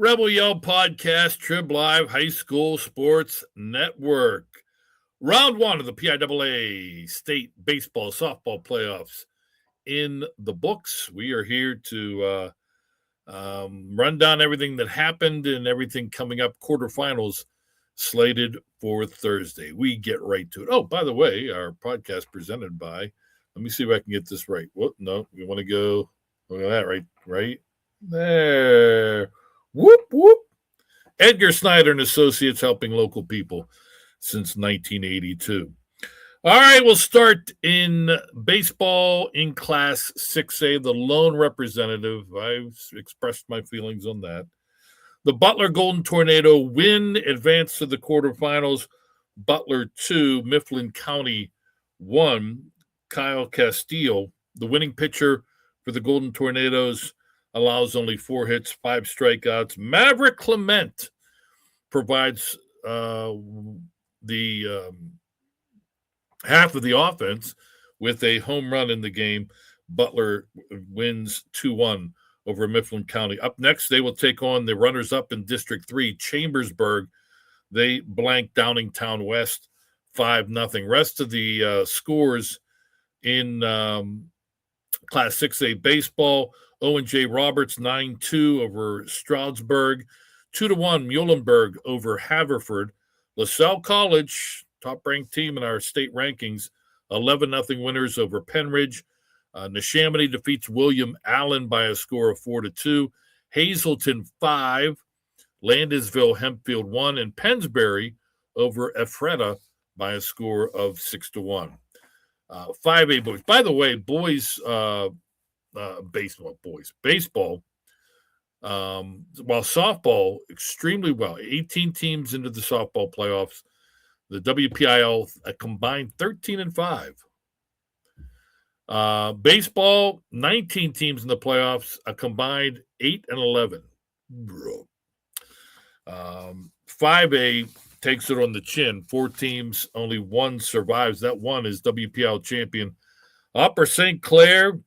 Rebel Yell Podcast, Trib Live High School Sports Network. Round one of the PIAA State Baseball Softball Playoffs in the books. We are here to run down everything that happened and everything coming up. Quarterfinals slated for Thursday. We get right to it. Oh, by the way, our podcast presented by, let me see if I can get this right. Whoop, no, we want to go, look at that, right there. Whoop, whoop. Edgar Snyder and Associates, helping local people since 1982. All right, we'll start in baseball in Class 6A, the lone representative. I've expressed my feelings on that. The Butler Golden Tornado win, advance to the quarterfinals. Butler 2, Mifflin County 1. Kyle Castillo, the winning pitcher for the Golden Tornadoes, allows only 4 hits, 5 strikeouts. Maverick Clement provides the half of the offense with a home run in the game. Butler wins 2-1 over Mifflin County. Up next, they will take on the runners-up in District 3, Chambersburg. They blank Downingtown West 5-0. Rest of the scores in Class 6A baseball: Owen J. Roberts 9-2 over Stroudsburg, 2-1 Muhlenberg over Haverford. LaSalle College, top-ranked team in our state rankings, 11-0 winners over Penridge. Neshaminy defeats William Allen by a score of 4-2. Hazleton 5, Landisville Hempfield 1, and Pennsbury over Ephrata by a score of 6-1. 5A boys. By the way, boys baseball, while softball extremely well. 18 teams into the softball playoffs. The WPIL a combined 13-5. Baseball, 19 teams in the playoffs, a combined 8-11. 5A takes it on the chin. 4 teams, only 1 survives. That one is WPIL champion Upper St. Clair.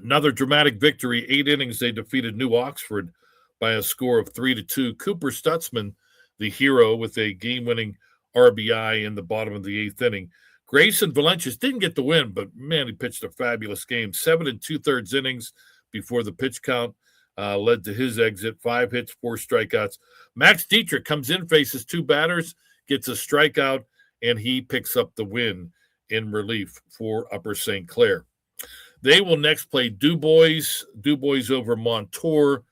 Another dramatic victory. 8 innings, they defeated New Oxford by a score of 3-2. Cooper Stutzman, the hero, with a game-winning RBI in the bottom of the 8th inning. Grayson Valencius didn't get the win, but, man, he pitched a fabulous game. 7 2/3 innings before the pitch count led to his exit. 5 hits, 4 strikeouts. Max Dietrich comes in, faces 2 batters, gets a strikeout, and he picks up the win in relief for Upper St. Clair. They will next play DuBois. DuBois over Montour,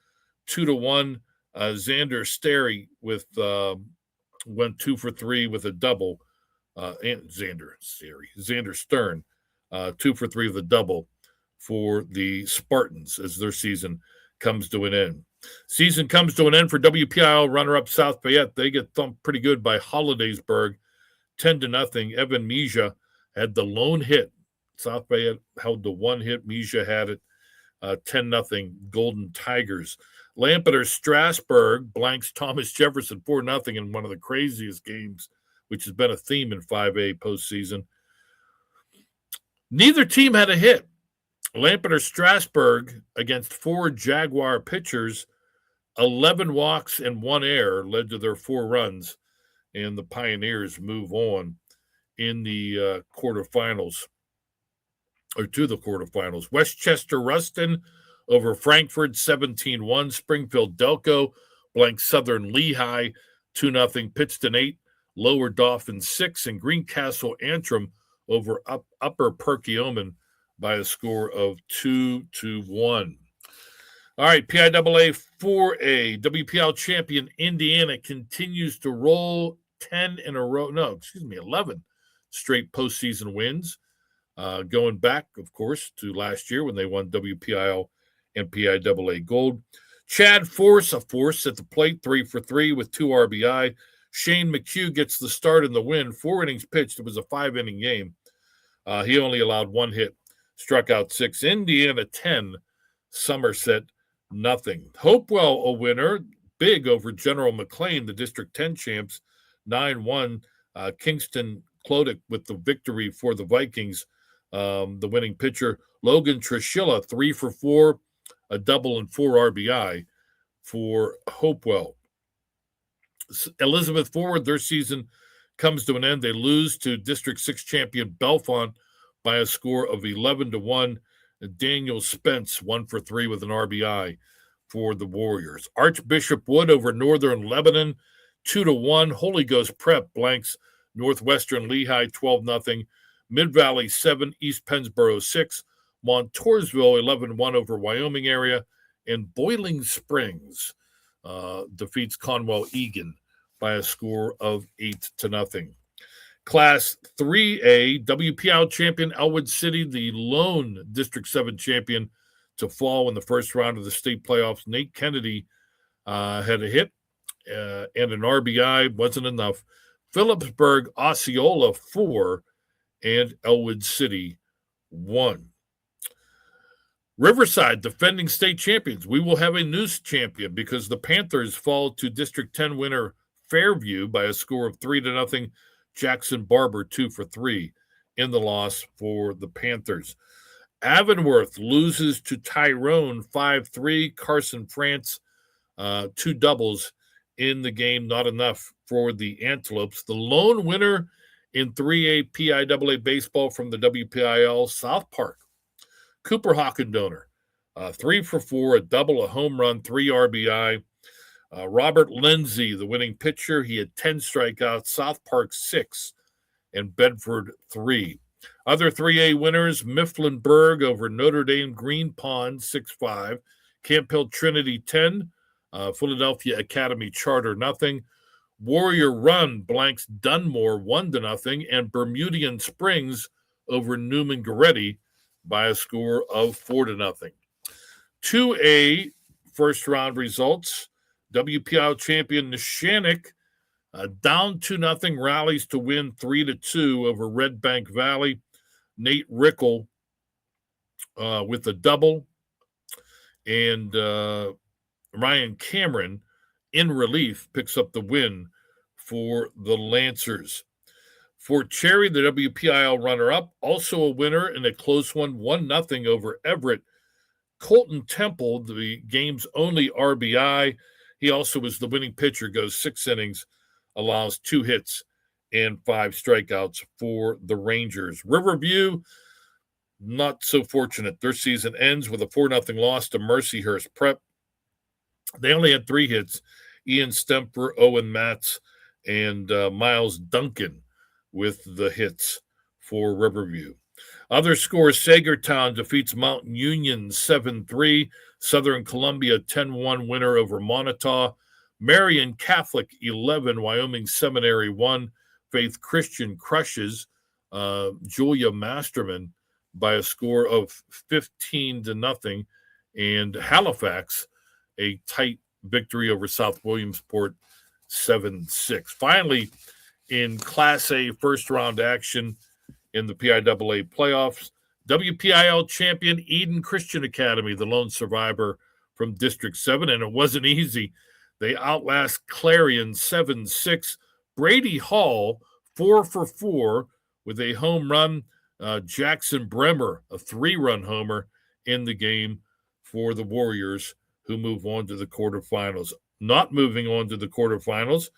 2-1. Xander Sterry went 2 for 3 with a double. And Xander Stern, 2 for 3 with a double for the Spartans as their season comes to an end. Season comes to an end for WPIL runner-up South Fayette. They get thumped pretty good by Hollidaysburg, 10-0. Evan Mija had the lone hit. South Fayette held the 1 hit. Mija had it. 10-0 Golden Tigers. Lampeter Strasburg blanks Thomas Jefferson 4-0 in one of the craziest games, which has been a theme in 5A postseason. Neither team had a hit. Lampeter Strasburg, against 4 Jaguar pitchers, 11 walks and 1 error led to their 4 runs, and the Pioneers move on in the quarterfinals, or to the quarterfinals. Westchester Ruston over Frankfurt, 17-1. Springfield Delco blanks Southern Lehigh, 2-0. Pittston 8, Lower Dauphin 6, and Greencastle Antrim over Upper Perkiomen by a score of 2-1. All right, PIAA 4A, WPIL champion Indiana continues to roll 11 straight postseason wins, going back, of course, to last year when they won WPIL and PIAA gold. Chad Force, a force at the plate, 3 for 3 with 2 RBI. Shane McHugh gets the start in the win. 4 innings pitched. It was a 5-inning game. He only allowed 1 hit, struck out 6. Indiana 10, Somerset nothing. Hopewell a winner, big over General McLean, the District 10 champs, 9-1. Kingston Clodic with the victory for the Vikings. The winning pitcher, Logan Trishilla, 3 for 4, a double and 4 RBI for Hopewell. Elizabeth Forward, their season comes to an end. They lose to District 6 champion Bellefonte by a score of 11-1. Daniel Spence, 1 for 3 with an RBI for the Warriors. Archbishop Wood over Northern Lebanon, 2-1. Holy Ghost Prep blanks Northwestern Lehigh, 12-0. Mid-Valley 7, East Pennsboro 6. Montoursville 11-1 over Wyoming area. And Boiling Springs defeats Conwell Egan by a score of 8-0. Class 3A, WPIAL champion Elwood City, the lone District 7 champion to fall in the first round of the state playoffs. Nate Kennedy had a hit and an RBI, wasn't enough. Phillipsburg, Osceola 4, and Elwood City 1. Riverside, defending state champions. We will have a new champion because the Panthers fall to District 10 winner Fairview by a score of 3-0. Jackson Barber 2 for 3 in the loss for the Panthers. Avonworth loses to Tyrone 5-3. Carson France, 2 doubles in the game, not enough for the Antelopes. The lone winner in 3A PIAA baseball from the WPIL, South Park. Cooper Hawkendonor, 3 for 4, a double, a home run, 3 RBI. Robert Lindsay, the winning pitcher, he had 10 strikeouts. South Park 6 and Bedford 3. Other 3A winners, Mifflinburg over Notre Dame Green Pond 6-5. Camp Hill Trinity 10. Philadelphia Academy Charter 0. Warrior Run blanks Dunmore 1-0. And Bermudian Springs over Newman Goretti by a score of 4-0. 2A first round results. WPIAL champion Neshannock down 2-0, rallies to win 3-2 over Red Bank Valley. Nate Rickle with a double, and Ryan Cameron in relief picks up the win for the Lancers. Fort Cherry, the WPIL runner-up, also a winner in a close one, 1-0 over Everett. Colton Temple, the game's only RBI, he also was the winning pitcher, goes 6 innings, allows 2 hits and 5 strikeouts for the Rangers. Riverview, not so fortunate. Their season ends with a 4-0 loss to Mercyhurst Prep. They only had 3 hits, Ian Stemper, Owen Matz, and Miles Duncan with the hits for Riverview. Other scores, Sagertown defeats Mountain Union 7-3. Southern Columbia 10-1 winner over Montauk. Marion Catholic 11, Wyoming Seminary 1. Faith Christian crushes Julia Masterman by a score of 15-0. And Halifax, a tight victory over South Williamsport 7-6. Finally, in Class A first round action in the PIAA playoffs, WPIL champion Eden Christian Academy, the lone survivor from District 7, and it wasn't easy. They outlast Clarion 7-6. Brady Hall, 4 for 4 with a home run. Jackson Bremer, a 3-run homer in the game for the Warriors, who move on to the quarterfinals. Not moving on to the quarterfinals,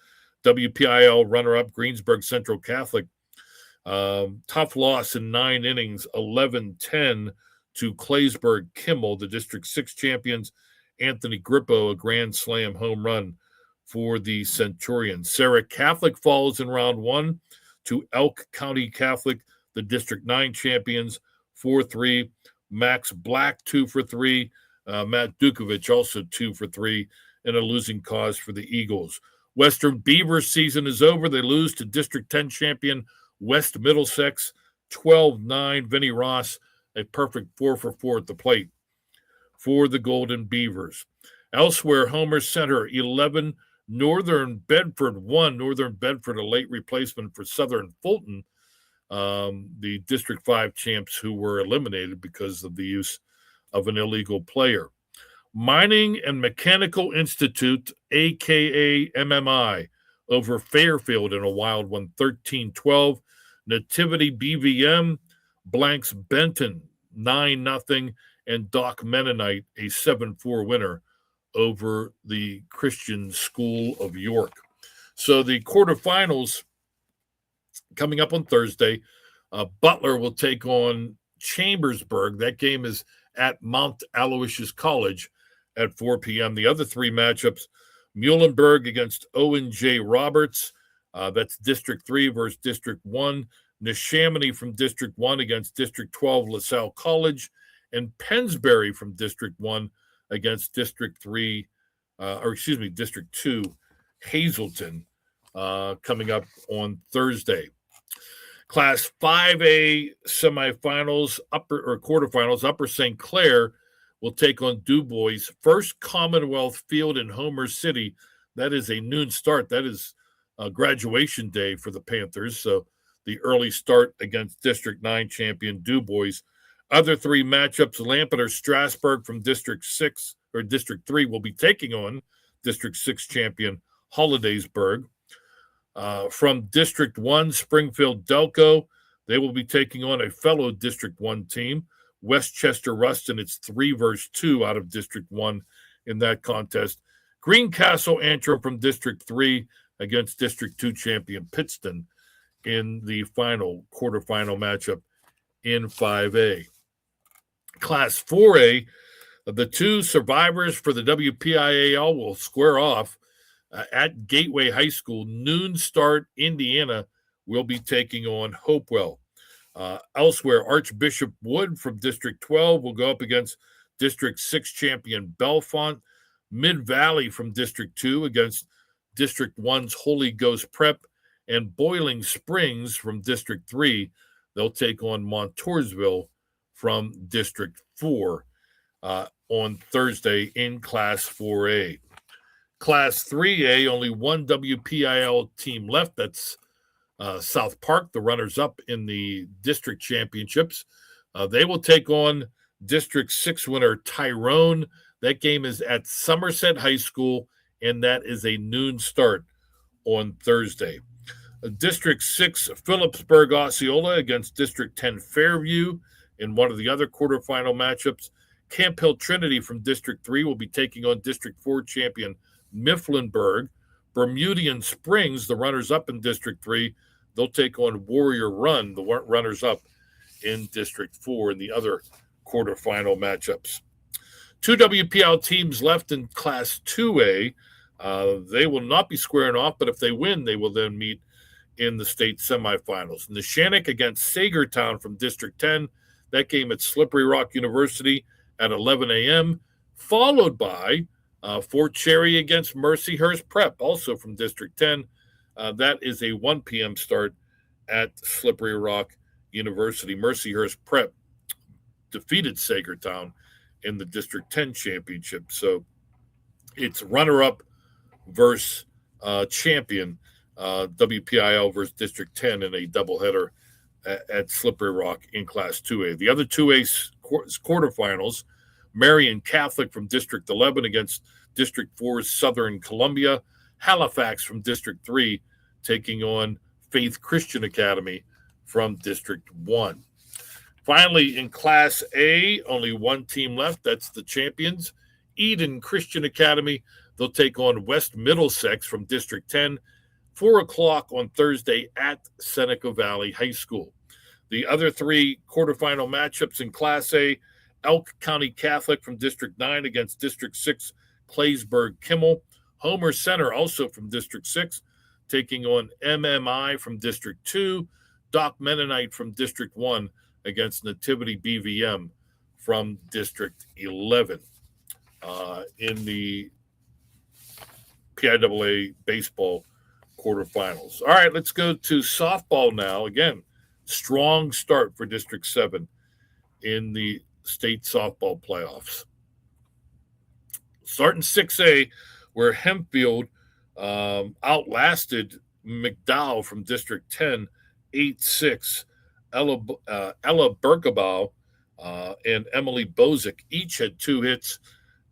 WPIL runner-up Greensburg Central Catholic. Tough loss in 9 innings, 11-10 to Claysburg Kimmel, the District 6 champions. Anthony Grippo, a grand slam home run for the Centurions. Sarah Catholic falls in round 1 to Elk County Catholic, the District 9 champions, 4-3. Max Black, 2 for 3. Matt Dukovich, also 2 for 3, in a losing cause for the Eagles. Western Beavers season is over. They lose to District 10 champion West Middlesex, 12-9. Vinnie Ross, a perfect 4 for 4 at the plate for the Golden Beavers. Elsewhere, Homer Center, 11. Northern Bedford, 1. Northern Bedford, a late replacement for Southern Fulton, the District 5 champs who were eliminated because of the use of an illegal player. Mining and Mechanical Institute, a.k.a. MMI, over Fairfield in a wild one, 13-12. Nativity BVM blanks Benton, 9-0. And Doc Mennonite, a 7-4 winner over the Christian School of York. So the quarterfinals coming up on Thursday. Butler will take on Chambersburg. That game is at Mount Aloysius College at 4 p.m. The other three matchups, Muhlenberg against Owen J. Roberts. That's District 3 versus District 1. Neshaminy from District 1 against District 12 LaSalle College. And Pennsbury from District 1 against District 2 Hazleton coming up on Thursday. Class 5A semifinals, quarterfinals, Upper St. Clair will take on DuBois. First Commonwealth Field in Homer City. That is a noon start. That is graduation day for the Panthers. So the early start against District 9 champion DuBois. Other three matchups, Lampeter Strasburg from District 6 or District 3 will be taking on District 6 champion Hollidaysburg. From District 1, Springfield Delco, they will be taking on a fellow District 1 team, Westchester Ruston. It's 3 versus 2 out of District 1 in that contest. Greencastle Antrim from District 3 against District 2 champion Pittston in the quarterfinal matchup in 5A. Class 4A, the two survivors for the WPIAL will square off at Gateway High School. Noon start, Indiana will be taking on Hopewell. Elsewhere, Archbishop Wood from District 12 will go up against District 6 champion Bellefonte. Mid-Valley from District 2 against District 1's Holy Ghost Prep. And Boiling Springs from District 3, they'll take on Montoursville from District 4 on Thursday in Class 4A. Class 3A, only one WPIL team left. That's South Park, the runners-up in the district championships. They will take on District 6 winner Tyrone. That game is at Somerset High School, and that is a noon start on Thursday. District 6 Phillipsburg Osceola against District 10 Fairview in one of the other quarterfinal matchups. Camp Hill Trinity from District 3 will be taking on District 4 champion Mifflinburg. Bermudian Springs, the runners-up in District 3, they'll take on Warrior Run, the runners-up in District 4 in the other quarterfinal matchups. Two WPL teams left in Class 2A. They will not be squaring off, but if they win, they will then meet in the state semifinals. Neshannock against Sagertown from District 10. That game at Slippery Rock University at 11 a.m., followed by Fort Cherry against Mercyhurst Prep, also from District 10. That is a 1 p.m. start at Slippery Rock University. Mercyhurst Prep defeated Sagertown in the District 10 championship. So it's runner-up versus champion, WPIL versus District 10 in a doubleheader at Slippery Rock in Class 2A. The other 2A quarterfinals, Marion Catholic from District 11 against District 4's Southern Columbia. Halifax from District 3 taking on Faith Christian Academy from District 1. Finally, in Class A, only one team left. That's the champions, Eden Christian Academy. They'll take on West Middlesex from District 10, 4 o'clock on Thursday at Seneca Valley High School. The other three quarterfinal matchups in Class A, Elk County Catholic from District 9 against District 6 Claysburg Kimmel. Homer Center, also from District 6, taking on MMI from District 2. Doc Mennonite from District 1 against Nativity BVM from District 11 in the PIAA baseball quarterfinals. All right, let's go to softball now. Again, strong start for District 7 in the state softball playoffs. Starting 6A, where Hempfield outlasted McDowell from District 10, 8-6. Ella Berkabow and Emily Bozick each had 2 hits,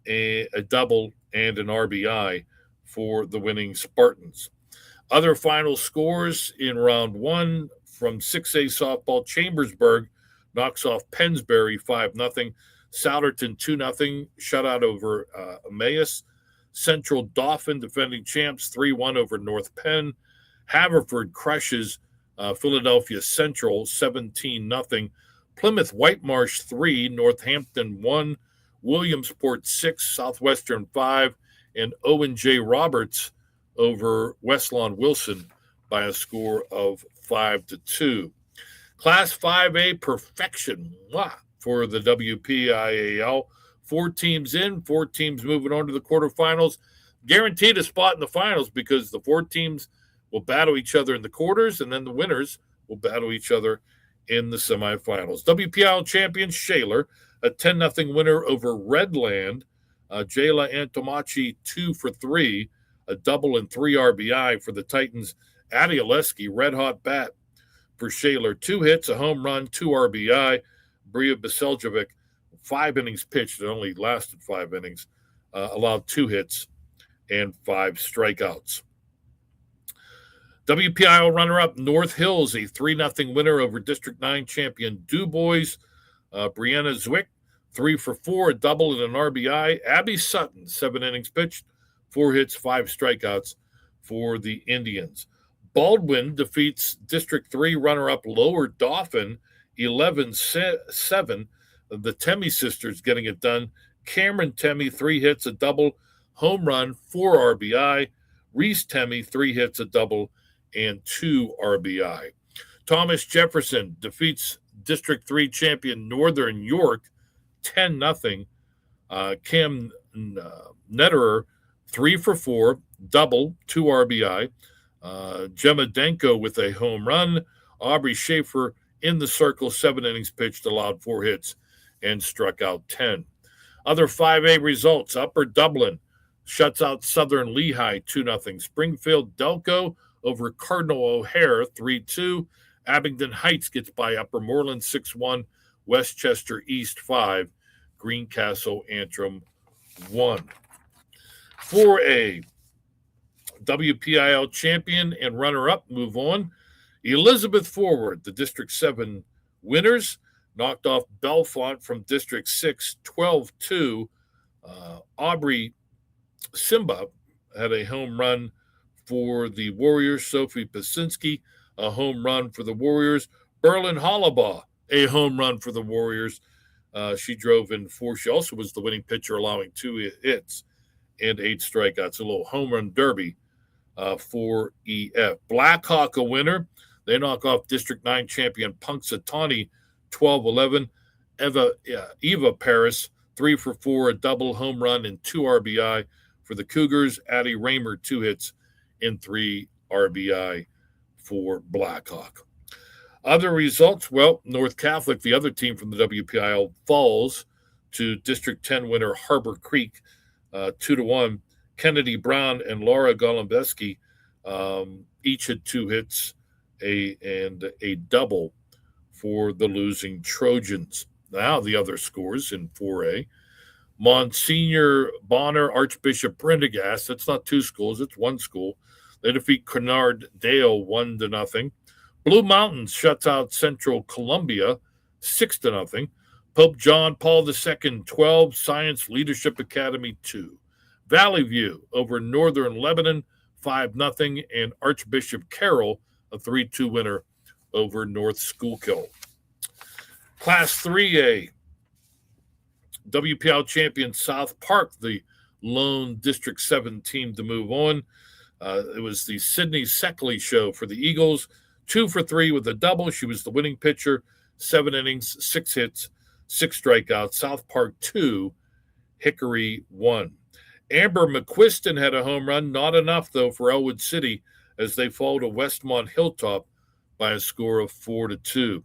a double, and an RBI for the winning Spartans. Other final scores in round 1 from 6A softball, Chambersburg knocks off Pennsbury 5-0. Souderton 2-0 shutout over Emmaus. Central Dauphin, defending champs, 3-1 over North Penn. Haverford crushes Philadelphia Central, 17-0. Plymouth Whitemarsh 3, Northampton 1, Williamsport 6, Southwestern 5, and Owen J. Roberts over Westlawn Wilson by a score of 5-2. Class 5A perfection for the WPIAL. 4 teams in, 4 teams moving on to the quarterfinals. Guaranteed a spot in the finals because the 4 teams will battle each other in the quarters, and then the winners will battle each other in the semifinals. WPIAL champion Shaler, a 10-0 winner over Redland. Jayla Antomachi 2 for 3, a double and 3 RBI for the Titans. Addie Oleski, red hot bat for Shaler, 2 hits, a home run, 2 RBI. Bria Baseljevic, 5 innings pitched, it only lasted 5 innings, allowed 2 hits and 5 strikeouts. WPIAL runner-up North Hills, a 3-0 winner over District 9 champion DuBois. Brianna Zwick, 3 for 4, a double and an RBI. Abby Sutton, 7 innings pitched, 4 hits, 5 strikeouts for the Indians. Baldwin defeats District 3 runner-up Lower Dauphin, 11-7. The Temme sisters getting it done. Cameron Temme, 3 hits, a double, home run, 4 RBI. Reese Temme, 3 hits, a double, and 2 RBI. Thomas Jefferson defeats District 3 champion Northern York, 10-0. Cam Netterer, 3 for 4, double, 2 RBI. Gemma Denko with a home run. Aubrey Schaefer in the circle, 7 innings pitched, allowed 4 hits, and struck out 10. Other 5A results, Upper Dublin shuts out Southern Lehigh, 2-0. Springfield Delco over Cardinal O'Hare, 3-2. Abingdon Heights gets by Upper Moreland, 6-1. Westchester East, 5. Greencastle Antrim, 1. 4A, WPIAL champion and runner-up move on. Elizabeth Forward, the District 7 winners, knocked off Belfont from District 6, 12-2. Aubrey Simba had a home run for the Warriors. Sophie Pasinski, a home run for the Warriors. Berlin Hollabaugh, a home run for the Warriors. She drove in 4. She also was the winning pitcher, allowing 2 hits and 8 strikeouts. A little home run derby for EF. Blackhawk, a winner. They knock off District 9 champion Punxsutawney, 12-11. Eva Paris, 3 for 4, a double, home run, and 2 RBI for the Cougars. Addie Raymer, 2 hits and 3 RBI for Blackhawk. Other results, well, North Catholic, the other team from the WPIAL, falls to District 10 winner Harbor Creek, 2-1. Kennedy Brown and Laura Golombeski each had 2 hits and a double for the losing Trojans. Now the other scores in 4A. Monsignor Bonner, Archbishop Prendergast, that's not 2 schools, it's 1 school. They defeat Kennard Dale 1-0. Blue Mountains shuts out Central Columbia 6-0. Pope John Paul II 12, Science Leadership Academy 2. Valley View over Northern Lebanon 5-0, and Archbishop Carroll a 3-2 winner over North Schuylkill. Class 3A, WPIAL champion South Park, the lone District 7 team to move on. It was the Sydney Seckley show for the Eagles, 2 for 3 with a double. She was the winning pitcher, 7 innings, 6 hits, 6 strikeouts. South Park 2, Hickory 1. Amber McQuiston had a home run, not enough though for Elwood City as they fall to Westmont Hilltop by a score of 4-2.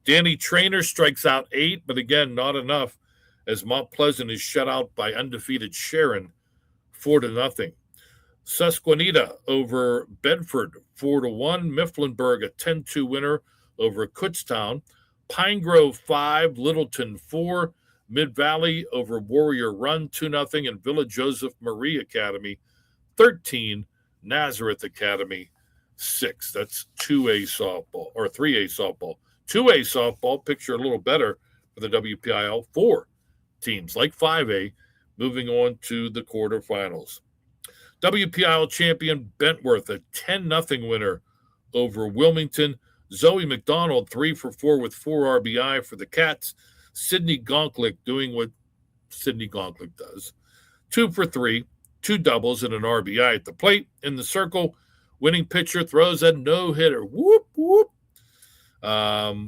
Danny Trainer strikes out 8, but again, not enough as Mount Pleasant is shut out by undefeated Sharon, 4-0. Susquehanna over Bedford, 4-1. Mifflinburg, a 10-2 winner over Kutztown. Pine Grove, 5. Littleton, 4. Mid-Valley over Warrior Run, 2-0. And Villa Joseph Marie Academy, 13. Nazareth Academy, 6. That's 2A softball, or 3A softball. 2A softball, picture a little better for the WPIAL. 4 teams, like 5A, moving on to the quarterfinals. WPIL champion Bentworth, a 10-0 winner over Wilmington. Zoe McDonald, 3 for 4 with 4 RBI for the Cats. Sydney Gonklick doing what Sydney Gonklick does. 2 for 3, 2 doubles and an RBI at the plate. In the circle, winning pitcher throws a no-hitter. Whoop, whoop.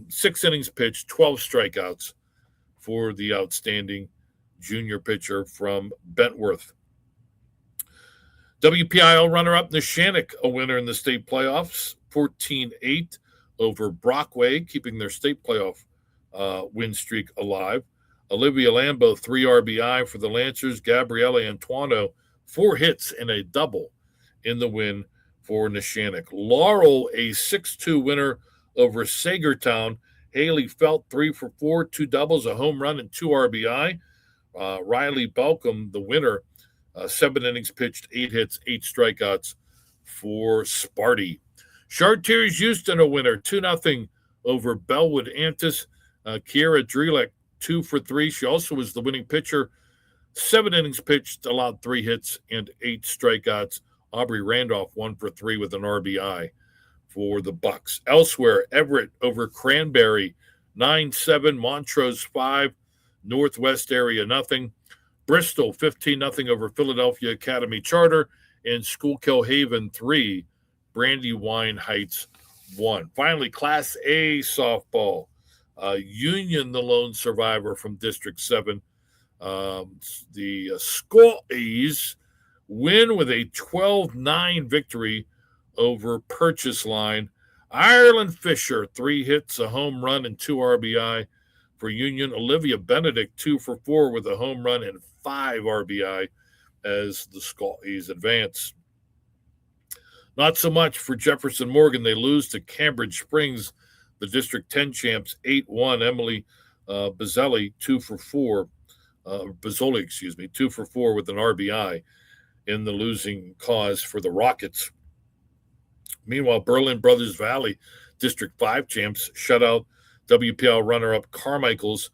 6 innings pitched, 12 strikeouts for the outstanding junior pitcher from Bentworth. WPIL runner-up Neshannock, a winner in the state playoffs, 14-8 over Brockway, keeping their state playoff win streak alive. Olivia Lambo, 3 RBI for the Lancers. Gabriella Antuano, 4 hits and a double in the win for Neshannock. Laurel, a 6-2 winner over Sagertown. Haley Felt, 3 for 4, 2 doubles, a home run, and 2 RBI. Riley Balcom, the winner, 7 innings pitched, 8 hits, 8 strikeouts for Sparty. Chartiers Houston, a winner, 2-0 over Bellwood Antis. Kiera Drelek, 2 for 3. She also was the winning pitcher. 7 innings pitched, allowed 3 hits and 8 strikeouts. Aubrey Randolph, 1 for 3 with an RBI for the Bucks. Elsewhere, Everett over Cranberry, 9-7. Montrose, 5. Northwest area, nothing. Bristol, 15-0 over Philadelphia Academy Charter. And Schuylkill Haven, 3. Brandywine Heights, 1. Finally, Class A softball. Union, the lone survivor from District 7. The Scotties win with a 12-9 victory over Purchase Line. Ireland Fisher, 3 hits, a home run, and 2 RBI for Union. Olivia Benedict, 2 for 4 with a home run and 5 RBI as the Scotties advance. Not so much for Jefferson Morgan. They lose to Cambridge Springs, the District 10 champs, 8-1. Emily Bazzoli, 2 for 4. Bazzoli, 2 for 4 with an RBI in the losing cause for the Rockets. Meanwhile, Berlin Brothers Valley, District 5 champs, shut out WPL runner-up Carmichael's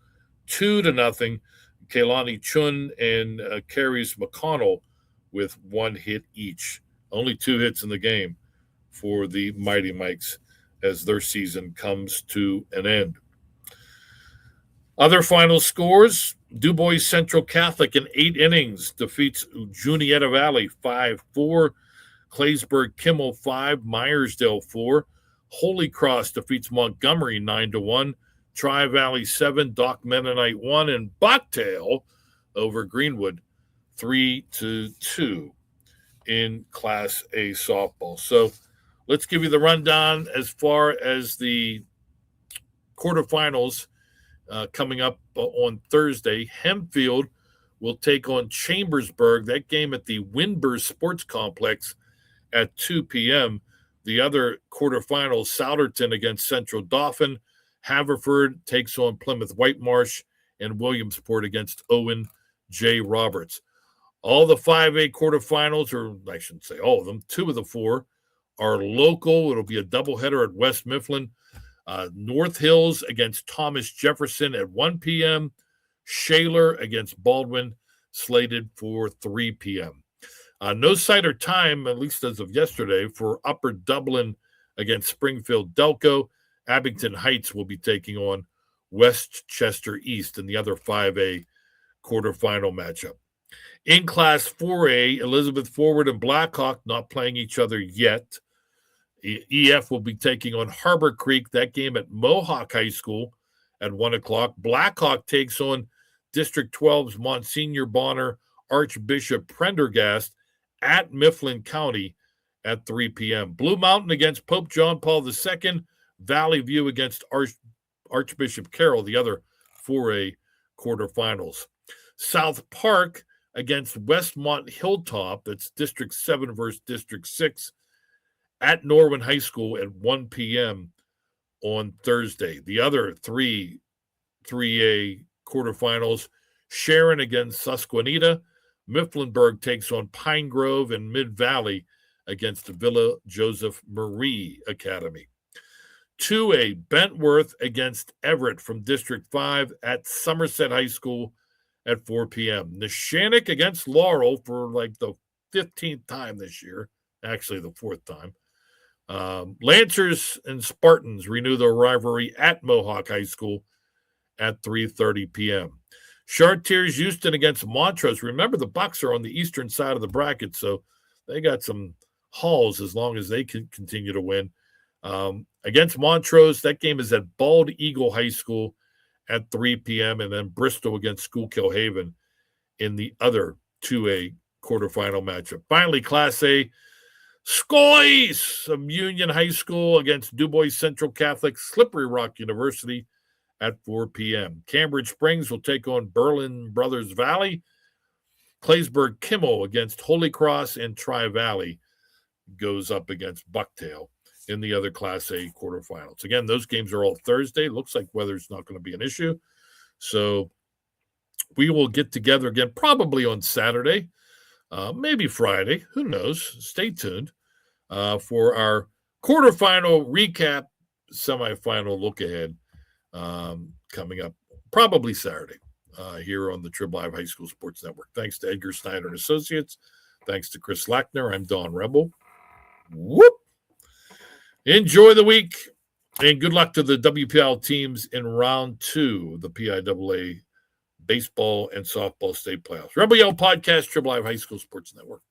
2-0. Kaylani Chun and Carries McConnell with 1 hit each. Only 2 hits in the game for the Mighty Mikes as their season comes to an end. Other final scores, Du Bois Central Catholic in 8 innings defeats Juniata Valley 5-4. Claysburg Kimmel 5, Myersdale 4. Holy Cross defeats Montgomery 9-1. Tri-Valley 7, Doc Mennonite 1, and Bucktail over Greenwood 3-2 in Class A softball. So let's give you the rundown as far as the quarterfinals coming up on Thursday. Hempfield will take on Chambersburg. That game at the Windber Sports Complex at 2 p.m. The other quarterfinals, Souderton against Central Dauphin. Haverford takes on Plymouth Whitemarsh, and Williamsport against Owen J. Roberts. All the 5A quarterfinals, or I shouldn't say all of them, 2 of the 4 are local. It'll be a doubleheader at West Mifflin. North Hills against Thomas Jefferson at 1 p.m. Shaler against Baldwin, slated for 3 p.m. No sight or time, at least as of yesterday, for Upper Dublin against Springfield Delco. Abington Heights will be taking on Westchester East in the other 5A quarterfinal matchup. In Class 4A, Elizabeth Forward and Blackhawk not playing each other yet. EF will be taking on Harbor Creek, that game at Mohawk High School at 1 o'clock. Blackhawk takes on District 12's Monsignor Bonner Archbishop Prendergast at Mifflin County at 3 p.m. Blue Mountain against Pope John Paul II. Valley View against Archbishop Carroll, the other 4A quarterfinals. South Park against Westmont Hilltop, that's District 7 versus District 6, at Norwin High School at 1 p.m. on Thursday. The other 3A quarterfinals, Sharon against Susquehanna. Mifflinburg takes on Pine Grove, and Mid-Valley against Villa Joseph Marie Academy. 2A, Bentworth against Everett from District 5 at Somerset High School at 4 p.m. Neshannock against Laurel for like the 15th time this year, actually the 4th time. Lancers and Spartans renew their rivalry at Mohawk High School at 3:30 p.m. Chartiers Houston against Montrose. Remember, the Bucks are on the eastern side of the bracket, so they got some hauls as long as they can continue to win. Against Montrose, that game is at Bald Eagle High School at 3 p.m., and then Bristol against Schuylkill Haven in the other 2A quarterfinal matchup. Finally, Class A, Scoys of Union High School against DuBois Central Catholic Slippery Rock University at 4 p.m. Cambridge Springs will take on Berlin Brothers Valley. Claysburg Kimmel against Holy Cross, and Tri-Valley goes up against Bucktail in the other Class A quarterfinals. Again, those games are all Thursday. Looks like weather's not going to be an issue. So we will get together again probably on Saturday, maybe Friday. Who knows? Stay tuned for our quarterfinal recap, semifinal look ahead coming up probably Saturday here on the Trib Live High School Sports Network. Thanks to Edgar Snyder and Associates. Thanks to Chris Lackner. I'm Don Rebel. Whoop! Enjoy the week, and good luck to the WPL teams in round 2 of the PIAA baseball and softball state playoffs. Rebel Yell Podcast, Trib Live High School Sports Network.